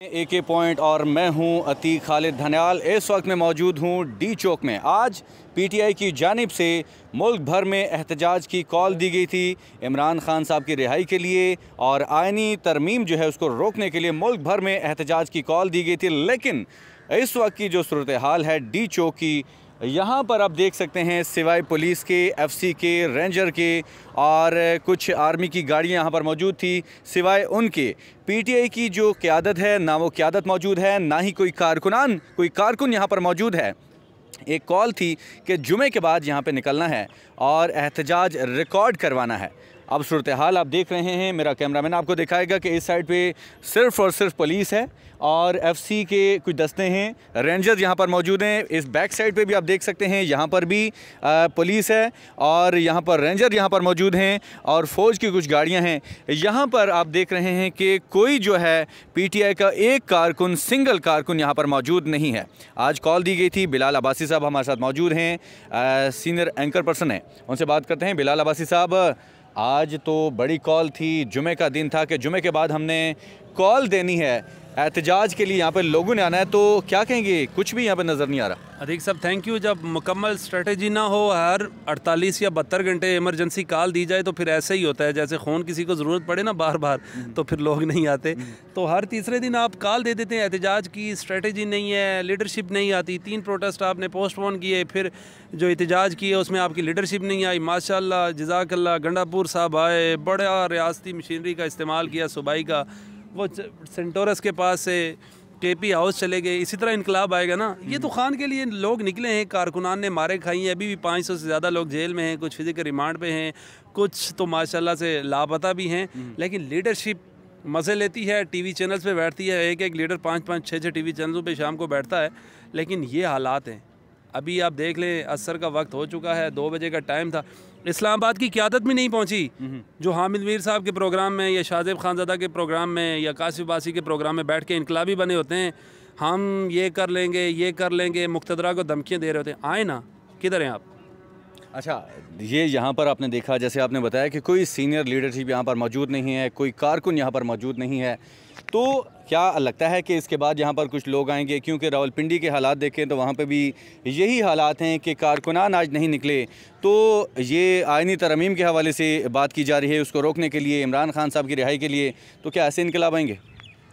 AK point और मैं हूं अतीक खालिद धन्याल। इस वक्त मैं मौजूद हूं डी चौक में। आज PTI की जानिब से मुल्क भर में एहतजाज की कॉल दी गई थी इमरान खान साहब की रिहाई के लिए और आइनी तरमीम जो है उसको रोकने के लिए मुल्क भर में एहतजाज की कॉल दी गई थी। लेकिन इस वक्त की जो सूरत हाल है डी चौक की, यहाँ पर आप देख सकते हैं सिवाय पुलिस के, FC के, रेंजर के और कुछ आर्मी की गाड़ियाँ यहाँ पर मौजूद थी, सिवाय उनके PTI की जो क़यादत है ना वो क़यादत मौजूद है, ना ही कोई कारकुन यहाँ पर मौजूद है। एक कॉल थी कि जुमे के बाद यहाँ पे निकलना है और एहतजाज रिकॉर्ड करवाना है। अब सूरत हाल आप देख रहे हैं, मेरा कैमरामैन आपको दिखाएगा कि इस साइड पे सिर्फ़ और सिर्फ पुलिस है और FC के कुछ दस्ते हैं, रेंजर्स यहाँ पर मौजूद हैं। इस बैक साइड पे भी आप देख सकते हैं, यहाँ पर भी पुलिस है और यहाँ पर रेंजर यहाँ पर मौजूद हैं और फ़ौज की कुछ गाड़ियाँ हैं। यहाँ पर आप देख रहे हैं कि कोई जो है PTI का एक कारकुन, सिंगल कारकुन यहाँ पर मौजूद नहीं है। आज कॉल दी गई थी। बिलाल अब्बासी साहब हमारे साथ मौजूद हैं, सीनियर एंकर पर्सन हैं, उनसे बात करते हैं। बिलाल अब्बासी साहब, आज तो बड़ी कॉल थी, जुमे का दिन था कि जुमे के बाद हमने कॉल देनी है एहतजाज के लिए, यहाँ पर लोगों ने आना है, तो क्या कहेंगे? कुछ भी यहाँ पर नज़र नहीं आ रहा। अदीक साहब थैंक यू। जब मुकम्मल स्ट्रेटजी ना हो, हर 48 या 72 घंटे इमरजेंसी कॉल दी जाए तो फिर ऐसे ही होता है जैसे खून किसी को ज़रूरत पड़े ना बार बार, तो फिर लोग नहीं आते। तो हर तीसरे दिन आप कॉल दे देते हैं, एहतजाज की स्ट्रेटजी नहीं है, लीडरशिप नहीं आती। 3 प्रोटेस्ट आपने पोस्टपोन किए, फिर जो एहतजाज किए उसमें आपकी लीडरशिप नहीं आई। माशाल्लाह जज़ाकल्लाह, गंडापुर साहब आए, बड़ा रियासती मशीनरी का इस्तेमाल किया सूबाई का, वो सेंटोरस के पास से KP हाउस चले गए। इसी तरह इनकलाब आएगा ना। ये तो खान के लिए लोग निकले हैं, कारकुनान ने मारे खाई हैं। अभी भी 500 से ज़्यादा लोग जेल में हैं, कुछ फिजिकल रिमांड पे हैं, कुछ तो माशाल्लाह से लापता भी हैं। लेकिन लीडरशिप मज़े लेती है, TV चैनल्स पे बैठती है, एक लीडर 5-5, 6-6 TV चैनलों पे शाम को बैठता है। लेकिन ये हालात हैं। अभी आप देख लें, असर का वक्त हो चुका है, 2 बजे का टाइम था, इस्लामाबाद की क़यादत भी नहीं पहुंची। जो हामिद मीर साहब के प्रोग्राम में या शाहजेब खानज़ादा के प्रोग्राम में या कासिफ बासी के प्रोग्राम में बैठ के इनकलाबी बने होते हैं, हम ये कर लेंगे, मुक़्तदरा को धमकियाँ दे रहे होते हैं। आए ना, किधर हैं आप? अच्छा, ये यहाँ पर आपने देखा, जैसे आपने बताया कि कोई सीनियर लीडरशिप यहाँ पर मौजूद नहीं है, कोई कारकुन यहाँ पर मौजूद नहीं है, तो क्या लगता है कि इसके बाद यहाँ पर कुछ लोग आएंगे? क्योंकि रावलपिंडी के हालात देखें तो वहाँ पे भी यही हालात हैं कि कारकुनान आज नहीं निकले। तो ये आइनी तरमीम के हवाले से बात की जा रही है, उसको रोकने के लिए, इमरान खान साहब की रिहाई के लिए, तो क्या ऐसे इनकलाब आएंगे?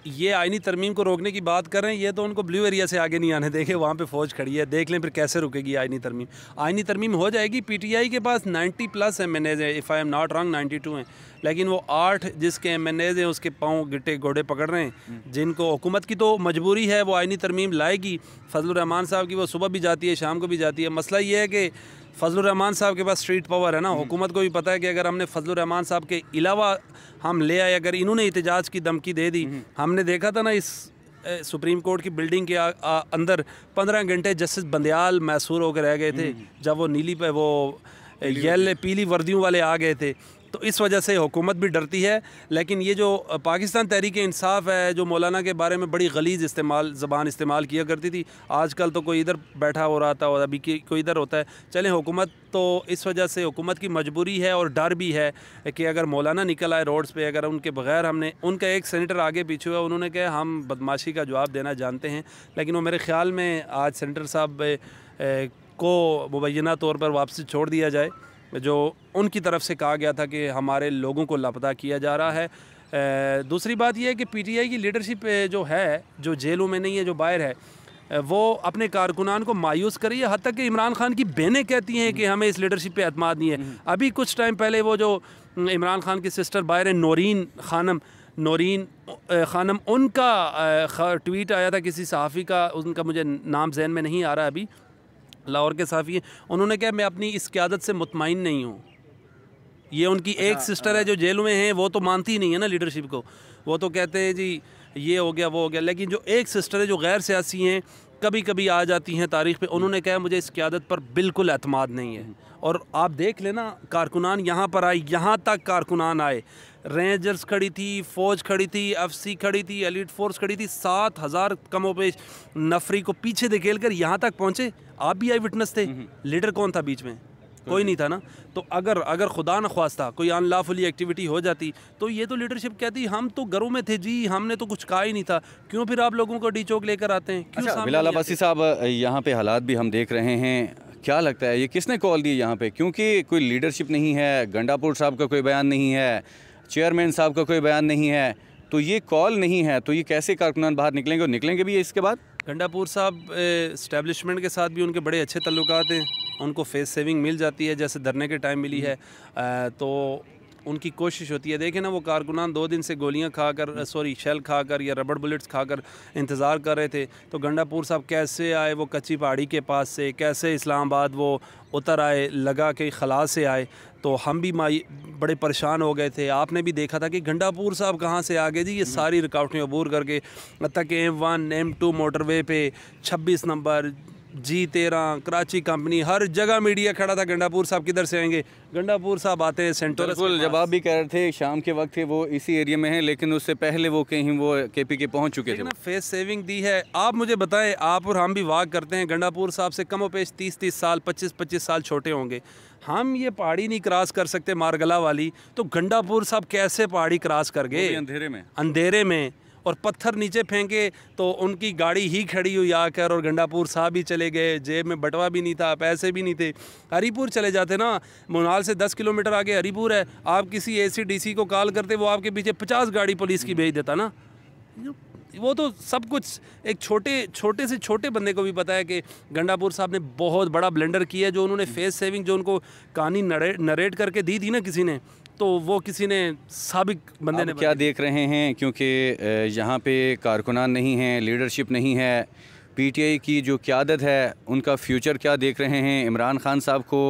ये आइनी तरमीम को रोकने की बात कर रहे हैं, ये तो उनको ब्लू एरिया से आगे नहीं आने देखे, वहाँ पे फ़ौज खड़ी है, देख लें फिर कैसे रुकेगी आइनी तरमीम। आइनी तरमीम हो जाएगी। PTI के पास 90+ MNAs हैं, if I am not wrong 92 हैं, लेकिन वो 8 जिसके MNAs हैं उसके पाँव गिट्टे घोड़े पकड़ रहे हैं। जिनको हुकूमत की तो मजबूरी है, वो आइनी तरमीम लाएगी। फजलुर रहमान साहब की वो सुबह भी जाती है, शाम को भी जाती है। मसला ये है कि फजलुर रहमान साहब के पास स्ट्रीट पावर है ना, हुकूमत को भी पता है कि अगर हमने फजलुर रहमान साहब के अलावा हम ले आए, अगर इन्होंने एहतजाज की धमकी दे दी। हमने देखा था ना इस सुप्रीम कोर्ट की बिल्डिंग के अंदर 15 घंटे जस्टिस बंदयाल मैसूर होकर रह गए थे, जब वो नीली पे वो पीली वर्दियों वाले आ गए थे। तो इस वजह से हुकूमत भी डरती है। लेकिन ये जो पाकिस्तान तहरीक इंसाफ है, जो मौलाना के बारे में बड़ी गलीज़ ज़बान इस्तेमाल किया करती थी, आजकल तो कोई इधर बैठा हो रहा था और अभी कोई इधर होता है। चलें, हुकूमत तो इस वजह से हुकूमत की मजबूरी है और डर भी है कि अगर मौलाना निकल आए रोड्स पे, अगर उनके बगैर हमने, उनका एक सेनेटर आगे पीछे हुआ, उन्होंने कहा हम बदमाशी का जवाब देना जानते हैं। लेकिन वो मेरे ख़्याल में आज सेनेटर साहब को मुबैना तौर पर वापसी छोड़ दिया जाए, जो उनकी तरफ से कहा गया था कि हमारे लोगों को लापता किया जा रहा है। दूसरी बात यह है कि PTI की लीडरशिप जो है, जो जेलों में नहीं है, जो बाहर है, वो अपने कारकुनान को मायूस कर रही है। हद तक कि इमरान खान की बहनें कहती हैं कि हमें इस लीडरशिप पे एतमाद नहीं है। अभी कुछ टाइम पहले वो जो इमरान खान की सिस्टर बाहर है, नौरीन खानम, उनका ट्वीट आया था किसी सहाफ़ी का, उनका मुझे नाम जहन में नहीं आ रहा अभी, लाहौर के सहाफ़ी हैं। उन्होंने कहा मैं अपनी इस क़यादत से मुतमईन नहीं हूँ। ये उनकी एक सिस्टर है जो जेल में हैं, वो तो मानती ही नहीं है ना लीडरशिप को, वो तो कहते हैं जी ये हो गया वो हो गया। लेकिन जो एक सिस्टर है जो गैर सियासी हैं, कभी कभी आ जाती हैं तारीख़ पे, उन्होंने कहा मुझे इस क़यादत पर बिल्कुल एतमाद नहीं है। और आप देख लेना, कारकुनान यहाँ पर आए, यहाँ तक कारकुनान आए, रेंजर्स खड़ी थी, फ़ौज खड़ी थी, FC खड़ी थी, एलिट फोर्स खड़ी थी, 7000 कमोपेश नफरी को पीछे धकेल कर यहाँ तक पहुँचे। आप भी आई विटनेस थे। लीडर कौन था बीच में? कोई नहीं था ना। तो अगर खुदा न ख्वास्ता कोई अनलॉफुली एक्टिविटी हो जाती तो ये तो लीडरशिप कहती हम तो घरों में थे जी, हमने तो कुछ कहा ही नहीं था, क्यों फिर आप लोगों को डी चौक लेकर आते हैं? क्यों? अच्छा बिलाल अब्बासी साहब, यहाँ पे हालात भी हम देख रहे हैं, क्या लगता है ये किसने कॉल दी यहाँ पे? क्योंकि कोई लीडरशिप नहीं है, गंडापुर साहब का कोई बयान नहीं है, चेयरमैन साहब का कोई बयान नहीं है, तो ये कॉल नहीं है तो ये कैसे कारकुनान बाहर निकलेंगे और निकलेंगे भी इसके बाद? गंडापुर साहब इस्टेब्लिशमेंट के साथ भी उनके बड़े अच्छे तल्लुकात हैं, उनको फेस सेविंग मिल जाती है जैसे धरने के टाइम मिली है। तो उनकी कोशिश होती है। देखें ना, वो कारकुनान 2 दिन से गोलियां खाकर शेल खाकर या रबड़ बुलेट्स खाकर इंतज़ार कर रहे थे। तो गंडापुर साहब कैसे आए वो कच्ची पहाड़ी के पास से, कैसे इस्लामाबाद वो उतर आए, लगा के खला से आए। तो हम भी बड़े परेशान हो गए थे। आपने भी देखा था कि गंडापुर साहब कहाँ से आ गए जी, ये सारी रुकावटें अबूर करके, तक M1 M2 मोटरवे पे 26 नंबर G13 कराची कंपनी, हर जगह मीडिया खड़ा था। गंडापुर साहब किधर से आएंगे? गंडापुर साहब आते हैं सेंटोरस। बिल्कुल, जब आप भी कह रहे थे शाम के वक्त थे वो इसी एरिया में हैं, लेकिन उससे पहले वो कहीं वो KPK पहुंच चुके थे। ना फेस सेविंग दी है। आप मुझे बताएं, आप और हम भी वाक करते हैं, गंडापुर साहब से कम पेश 30-30 साल 25-25 साल छोटे होंगे। हम ये पहाड़ी नहीं क्रॉस कर सकते मारगला वाली, तो गंडापुर साहब कैसे पहाड़ी क्रॉस कर गए? अंधेरे में और पत्थर नीचे फेंके तो उनकी गाड़ी ही खड़ी हुई आकर, और गंडापुर साहब भी चले गए। जेब में बटवा भी नहीं था, पैसे भी नहीं थे। हरीपुर चले जाते ना, मुनाल से 10 किलोमीटर आगे हरीपुर है। आप किसी ACDC को कॉल करते, वो आपके पीछे 50 गाड़ी पुलिस की भेज देता ना। वो तो सब कुछ एक छोटे से छोटे बंदे को भी पता है कि गंडापुर साहब ने बहुत बड़ा ब्लेंडर किया है। जो उन्होंने फेस सेविंग जो उनको कहानी नरेट करके दी थी ना किसी ने, तो वो किसी ने साबिक बंदे ने क्या देख रहे हैं, क्योंकि यहाँ पे कारकुनान नहीं हैं, लीडरशिप नहीं है, PTI की जो क़यादत है उनका फ्यूचर क्या देख रहे हैं? इमरान खान साहब को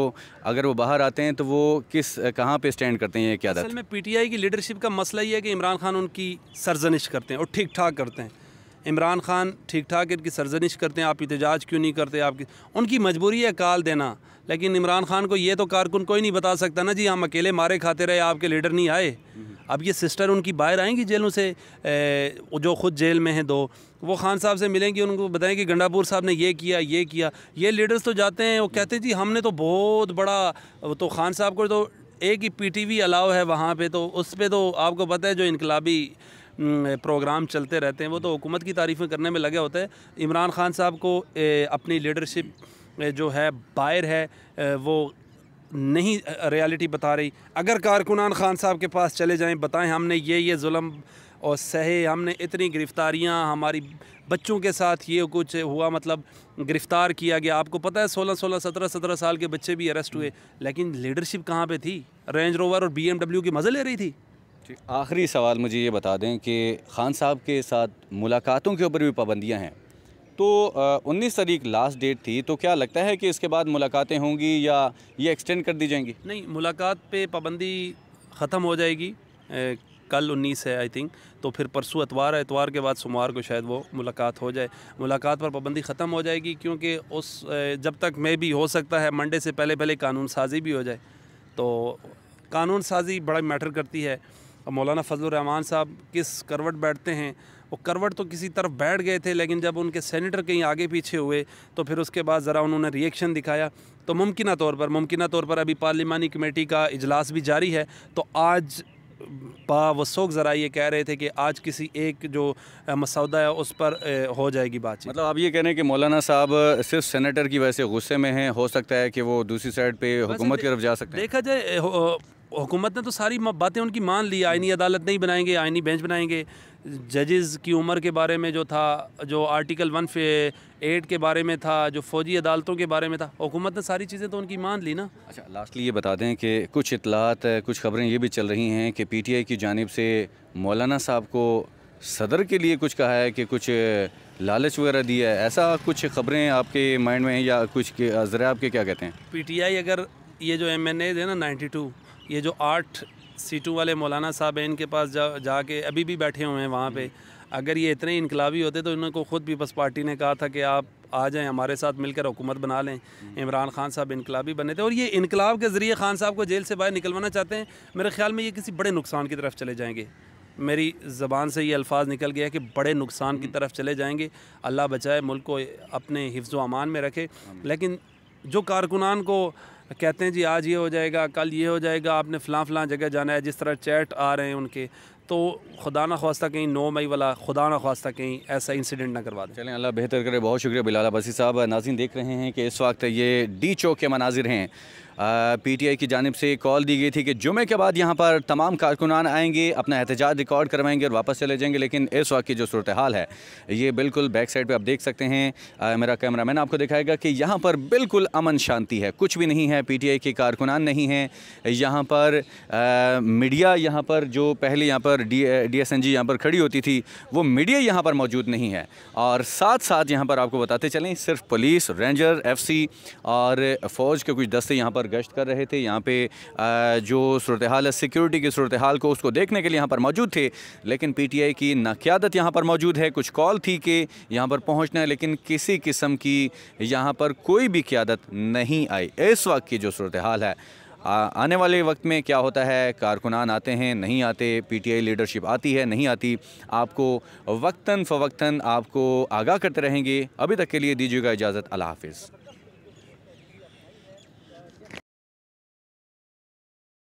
अगर वो बाहर आते हैं तो वो कहाँ पे स्टैंड करते हैं ये क़यादत? असल में PTI की लीडरशिप का मसला ये है कि इमरान खान उनकी सरजनिश करते हैं और ठीक ठाक करते हैं। इमरान खान ठीक ठाक इनकी सरजनिश करते हैं, आप एहतजाज क्यों नहीं करते? आपकी उनकी मजबूरी है कॉल देना, लेकिन इमरान खान को ये तो कारकुन कोई नहीं बता सकता ना जी हम अकेले मारे खाते रहे, आपके लीडर नहीं आए। अब ये सिस्टर उनकी बाहर आएंगी जेलों से, जो ख़ुद जेल में हैं 2, वो खान साहब से मिलेंगी, उनको बताएं कि गंडापुर साहब ने ये किया ये किया। ये लीडर्स तो जाते हैं, वो कहते हैं जी हमने तो बहुत बड़ा, तो खान साहब को तो एक ही PTV अलाउ है वहाँ पे, तो उस पर तो आपको पता है जो इनकलाबी प्रोग्राम चलते रहते हैं वो तो हुकूमत की तारीफ़ें करने में लगे होते हैं। इमरान खान साहब को अपनी लीडरशिप जो है बाहर है वो नहीं रियलिटी बता रही। अगर कारकुनान खान साहब के पास चले जाएं, बताएं हमने ये जुल्म और सहे, हमने इतनी गिरफ़्तारियाँ, हमारी बच्चों के साथ ये कुछ हुआ, मतलब गिरफ़्तार किया गया। आपको पता है 16-16, 17-17 साल के बच्चे भी अरेस्ट हुए, लेकिन लीडरशिप कहाँ पे थी? रेंज रोवर और BMW की मज़े ले रही थी। आखिरी सवाल मुझे ये बता दें कि खान साहब के साथ मुलाकातों के ऊपर भी पाबंदियां हैं, तो 19 तारीख लास्ट डेट थी, तो क्या लगता है कि इसके बाद मुलाकातें होंगी या ये एक्सटेंड कर दी जाएंगी? नहीं, मुलाकात पे पाबंदी ख़त्म हो जाएगी। कल 19 है आई थिंक, तो फिर परसों एतवार है, एतवार के बाद सोमवार को शायद वो मुलाकात हो जाए। मुलाकात पर पाबंदी ख़त्म हो जाएगी, क्योंकि उस जब तक मैं भी हो सकता है मंडे से पहले कानून साजी भी हो जाए। तो कानून साजी बड़ा मैटर करती है। मौलाना फजलुर रहमान साहब किस करवट बैठते हैं, वो करवट तो किसी तरफ बैठ गए थे, लेकिन जब उनके सेनेटर कहीं आगे पीछे हुए तो फिर उसके बाद ज़रा उन्होंने रिएक्शन दिखाया। तो मुमकिन तौर पर अभी पार्लिमानी कमेटी का इजलास भी जारी है, तो आज बावसूख ज़रा ये कह रहे थे कि आज किसी एक जो मसौदा है उस पर हो जाएगी बातचीत। मतलब आप ये कह रहे हैं कि मौलाना साहब सिर्फ सेनेटर की वजह से गुस्से में हैं, हो सकता है कि वो दूसरी साइड पे हुकूमत की तरफ जा सकते हैं? देखा जाए हुकूमत ने तो सारी बातें उनकी मान ली। आईनी अदालत नहीं बनाएंगे, आईनी बेंच बनाएंगे। जजेस की उम्र के बारे में जो था, जो आर्टिकल 108 के बारे में था, जो फ़ौजी अदालतों के बारे में था, हुकूमत ने सारी चीज़ें तो उनकी मान ली ना। अच्छा, लास्टली ये बता दें कि कुछ इत्तलात, कुछ खबरें ये भी चल रही हैं कि PTI की जानिब से मौलाना साहब को सदर के लिए कुछ कहा है कि कुछ लालच वगैरह दिया है, ऐसा कुछ खबरें आपके माइंड में हैं या कुछ ज़रा आपके क्या कहते हैं? PTI अगर ये जो MNA है ना 92, ये जो 8 सीटों वाले मौलाना साहब हैं, इनके पास जाके अभी भी बैठे हुए हैं वहाँ पे, अगर ये इतने इनकलाबी होते तो इनको खुद पीपल्स पार्टी ने कहा था कि आप आ जाएं हमारे साथ मिलकर हुकूमत बना लें। इमरान खान साहब इनकलाबी बने थे और ये इनकलाब के ज़रिए खान साहब को जेल से बाहर निकलवाना चाहते हैं। मेरे ख्याल में ये किसी बड़े नुकसान की तरफ चले जाएंगे। मेरी ज़बान से ये अल्फाज निकल गया कि बड़े नुकसान की तरफ चले जाएंगे। अल्लाह बचाए, मुल्क को अपने हिफ्ज़ व अमान में रखे। लेकिन जो कारकुनान को कहते हैं जी आज ये हो जाएगा, कल ये हो जाएगा, आपने फ़लाँ जगह जाना है, जिस तरह चैट आ रहे हैं उनके, तो खुदा न ख्वास्ता कहीं 9 मई वाला खुदा न ख्वास्ता कहीं ऐसा इंसिडेंट ना करवा दें। चलें, अल्लाह बेहतर करे। बहुत शुक्रिया बिलाल अब्बासी साहब। नाज़रीन देख रहे हैं कि इस वक्त ये डी चौक के मनाजिर हैं। पीटीआई की जानिब से कॉल दी गई थी कि जुमे के बाद यहाँ पर तमाम कारकुनान आएंगे, अपना एहतजाज रिकॉर्ड करवाएंगे और वापस चले जाएंगे। लेकिन इस वक्त की जो सूरत हाल है ये बिल्कुल बैक साइड पे आप देख सकते हैं। मेरा कैमरामैन आपको दिखाएगा कि यहाँ पर बिल्कुल अमन शांति है, कुछ भी नहीं है। पीटीआई के कारकुनान नहीं हैं यहाँ पर। मीडिया यहाँ पर जो पहले यहाँ पर DSNG यहाँ पर खड़ी होती थी, वो मीडिया यहाँ पर मौजूद नहीं है। और साथ साथ यहाँ पर आपको बताते चलें, सिर्फ पुलिस, रेंजर, FC और फ़ौज के कुछ दस्ते यहाँ पर गश्त कर रहे थे। यहाँ पे जो सूरत हाल है, सिक्योरिटी की सूरत हाल को उसको देखने के लिए यहाँ पर मौजूद थे। लेकिन पीटीआई की ना क़यादत यहाँ पर मौजूद है। कुछ कॉल थी कि यहाँ पर पहुँचना है, लेकिन किसी किस्म की यहाँ पर कोई भी क़यादत नहीं आई। इस वक्त की जो सूरत हाल है, आने वाले वक्त में क्या होता है, कारकुनान आते हैं नहीं आते, पीटीआई लीडरशिप आती है नहीं आती, आपको वक्तन फ़वक्तन आपको आगाह करते रहेंगे। अभी तक के लिए दीजिएगा इजाज़त। अल्लाह हाफ़िज़।